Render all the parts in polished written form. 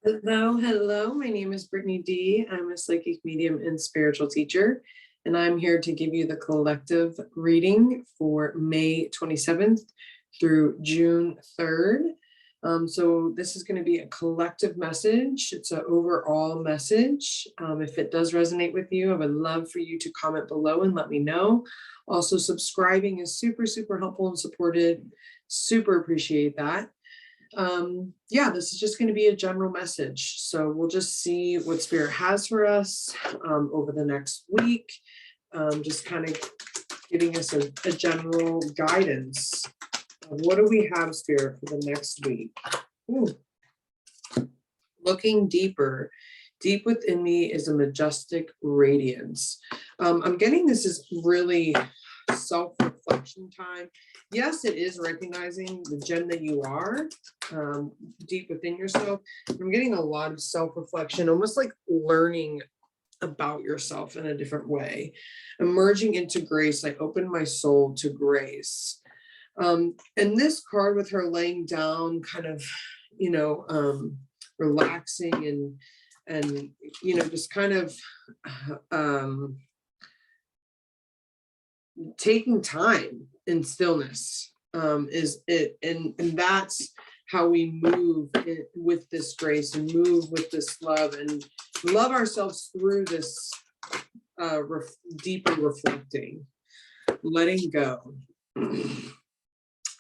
Hello, hello. My name is Brittany D. I'm a psychic medium and spiritual teacher, and I'm here to give you the collective reading for May 27th through June 3rd. So this is going to be a collective message. It's an overall message. If it does resonate with you, I would love for you to comment below and let me know. Also, subscribing is super, super helpful and supported. Super appreciate that. Yeah, this is just going to be a general message. So we'll just see what Spirit has for us over the next week. Just kind of giving us a general guidance of what do we have, Spirit, for the next week. Ooh. Looking deeper. Deep within me is a majestic radiance. I'm getting this is really self-reflection time. Yes, it is recognizing the gem that you are deep within yourself. I'm getting a lot of self-reflection, almost like learning about yourself in a different way. Emerging into grace, I open my soul to grace. And this card with her laying down, kind of, relaxing and just kind of taking time in stillness is it, and that's how we move with this grace and move with this love and love ourselves through this deeper reflecting, letting go.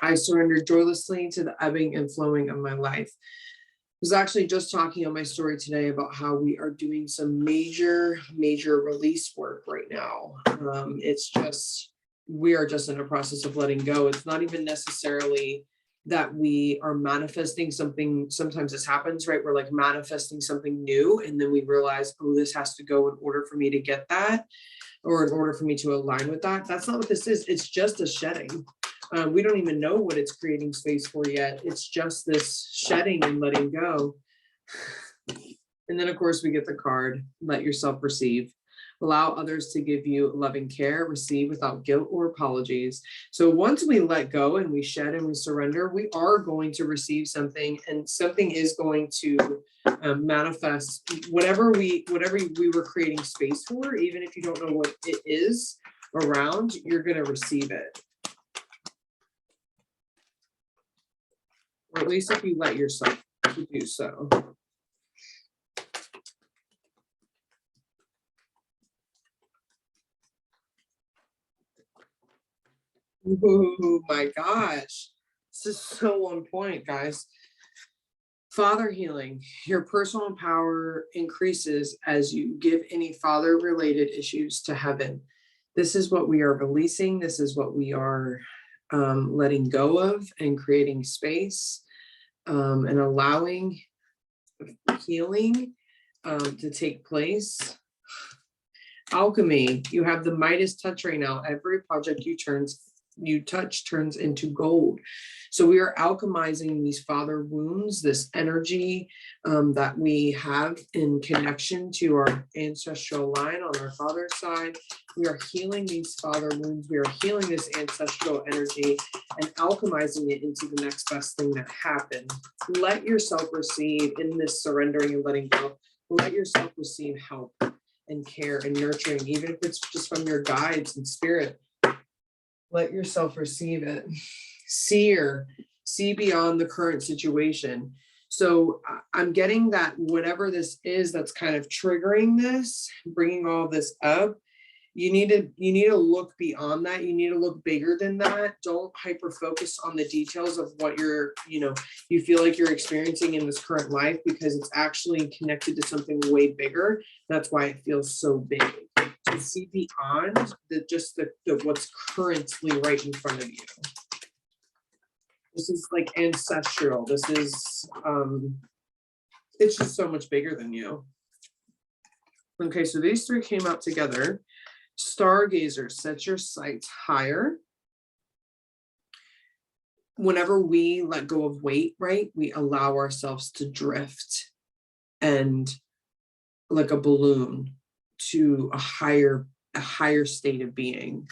I surrender joylessly to the ebbing and flowing of my life. I was actually just talking on my story today about how we are doing some major release work right now. It's just, we are just in a process of letting go. It's not even necessarily that we are manifesting something. Sometimes this happens, right? We're like manifesting something new, and then we realize, oh, this has to go in order for me to get that, or in order for me to align with that. That's not what this is. It's just a shedding. We don't even know what it's creating space for yet. It's just this shedding and letting go. And then, of course, we get the card, let yourself receive. Allow others to give you loving care, receive without guilt or apologies. So once we let go and we shed and we surrender, we are going to receive something, and something is going to manifest whatever we were creating space for. Even if you don't know what it is around, you're going to receive it. Or at least if you let yourself to do so. Oh my gosh, this is so on point, guys. Father healing, your personal power increases as you give any father related issues to heaven. This is what we are releasing. This is what we are letting go of and creating space and allowing healing to take place. Alchemy, you have the Midas touch right now. Every project you touch turns into gold. So we are alchemizing these father wounds, this energy that we have in connection to our ancestral line on our father's side. We are healing these father wounds. We are healing this ancestral energy and alchemizing it into the next best thing that happened. Let yourself receive in this surrendering and letting go. Let yourself receive help and care and nurturing, even if it's just from your guides and spirit. Let yourself receive it. See beyond the current situation. So I'm getting that whatever this is that's kind of triggering this, bringing all this up, you need to look beyond that. You need to look bigger than that. Don't hyper focus on the details of what you feel like you're experiencing in this current life, because it's actually connected to something way bigger. That's why it feels so big. To see beyond the what's currently right in front of you. This is like ancestral. This is it's just so much bigger than you. Okay, so these three came out together. Stargazer, set your sights higher. Whenever we let go of weight, right, we allow ourselves to drift and like a balloon to a higher state of being.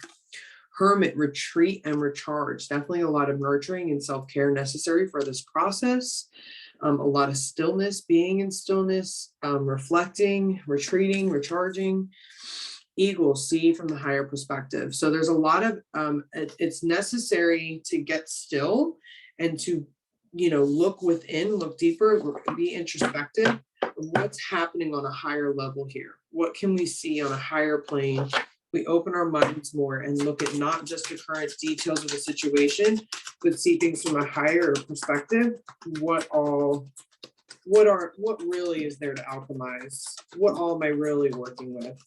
Hermit, retreat and recharge. Definitely a lot of nurturing and self-care necessary for this process. a lot of stillness, being in stillness, reflecting, retreating, recharging. Eagle, see from the higher perspective. So there's a lot of, it's necessary to get still and to, look within, look deeper, be introspective. What's happening on a higher level here? What can we see on a higher plane? We open our minds more and look at not just the current details of the situation, but see things from a higher perspective. What really is there to alchemize? What all am I really working with?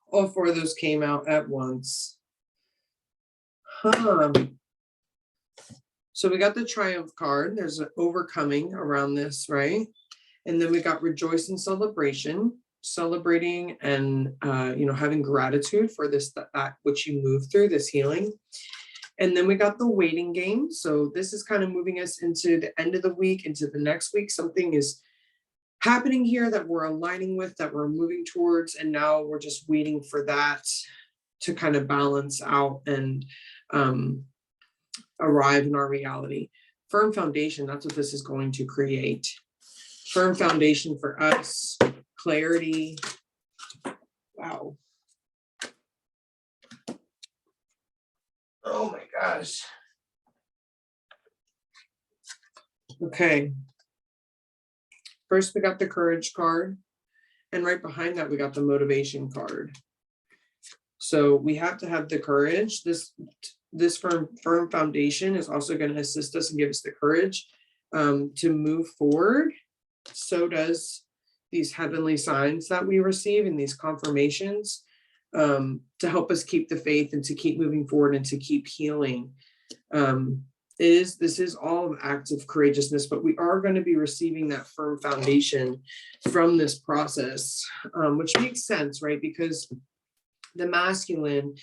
All four of those came out at once. So we got the Triumph card. There's an overcoming around this, right? And then we got Rejoice and Celebration, celebrating and, having gratitude for that which you move through, this healing. And then we got the Waiting Game. So this is kind of moving us into the end of the week, into the next week. Something is happening here that we're aligning with, that we're moving towards, and now we're just waiting for that to kind of balance out and arrive in our reality. Firm foundation, that's what this is going to create. Firm foundation for us, clarity. Wow. Oh my gosh. Okay. First, we got the Courage card, and right behind that, we got the Motivation card. So we have to have the courage. This firm foundation is also going to assist us and give us the courage to move forward. So does these heavenly signs that we receive and these confirmations to help us keep the faith and to keep moving forward and to keep healing. This is all acts of courageousness, but we are going to be receiving that firm foundation from this process, which makes sense, right? Because the masculine,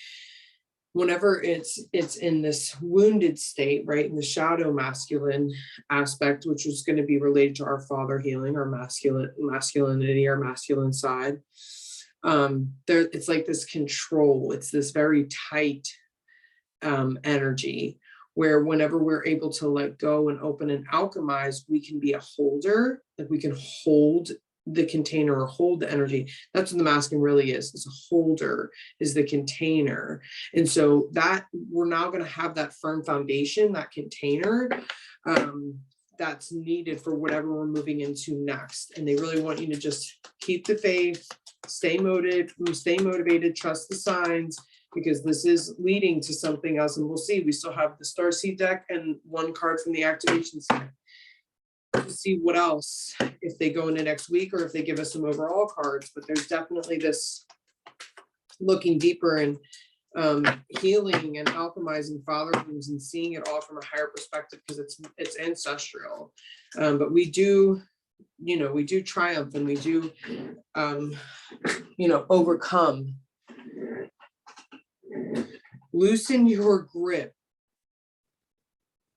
whenever it's in this wounded state, right, in the shadow masculine aspect, which is going to be related to our father healing, our masculinity, our masculine side, it's like this control. It's this very tight energy, where whenever we're able to let go and open and alchemize, we can be a holder, like we can hold the container or hold the energy. That's what the masculine really is. It's a holder, is the container. And so that we're now going to have that firm foundation, that container that's needed for whatever we're moving into next. And they really want you to just keep the faith, stay motivated, trust the signs, because this is leading to something else. And we'll see, we still have the Starseed deck and one card from the activation set to see what else, if they go into next week or if they give us some overall cards. But there's definitely this looking deeper and healing and alchemizing father wounds and seeing it all from a higher perspective, because it's ancestral. But we do triumph, and we do overcome. Loosen your grip.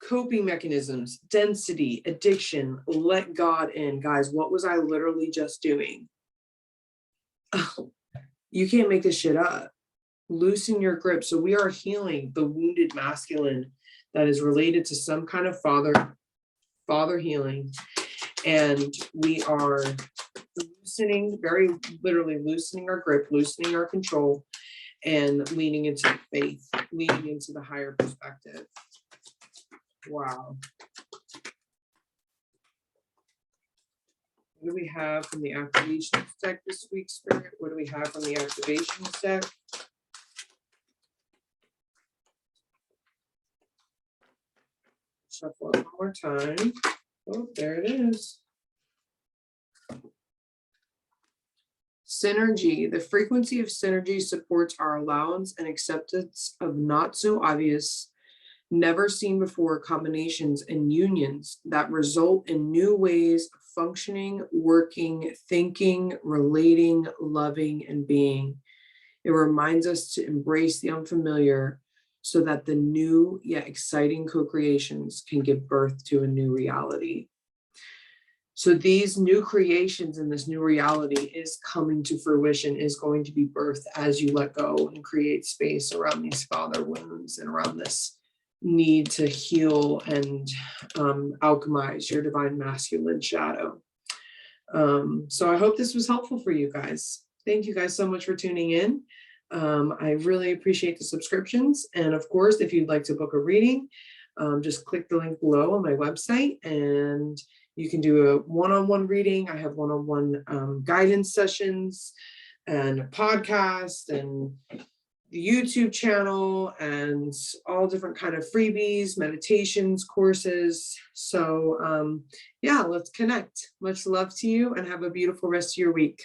Coping mechanisms, density, addiction, let God in. Guys, what was I literally just doing? Oh, you can't make this shit up. Loosen your grip. So we are healing the wounded masculine that is related to some kind of father healing. And we are loosening, very literally loosening our grip, loosening our control, and leaning into faith, leaning into the higher perspective. Wow. What do we have from the activation deck this week, Spirit? What do we have from the activation deck? Shuffle it one more time. Oh, there it is. Synergy. The frequency of synergy supports our allowance and acceptance of not so obvious, never seen before combinations and unions that result in new ways of functioning, working, thinking, relating, loving, and being. It reminds us to embrace the unfamiliar so that the new yet exciting co-creations can give birth to a new reality. So these new creations and this new reality is coming to fruition, is going to be birthed as you let go and create space around these father wounds and around this need to heal and alchemize your divine masculine shadow. So I hope this was helpful for you guys. Thank you guys so much for tuning in. I really appreciate the subscriptions. And of course, if you'd like to book a reading, just click the link below on my website and you can do a one-on-one reading. I have one-on-one guidance sessions and a podcast and the YouTube channel and all different kind of freebies, meditations, courses. So yeah, let's connect. Much love to you and have a beautiful rest of your week.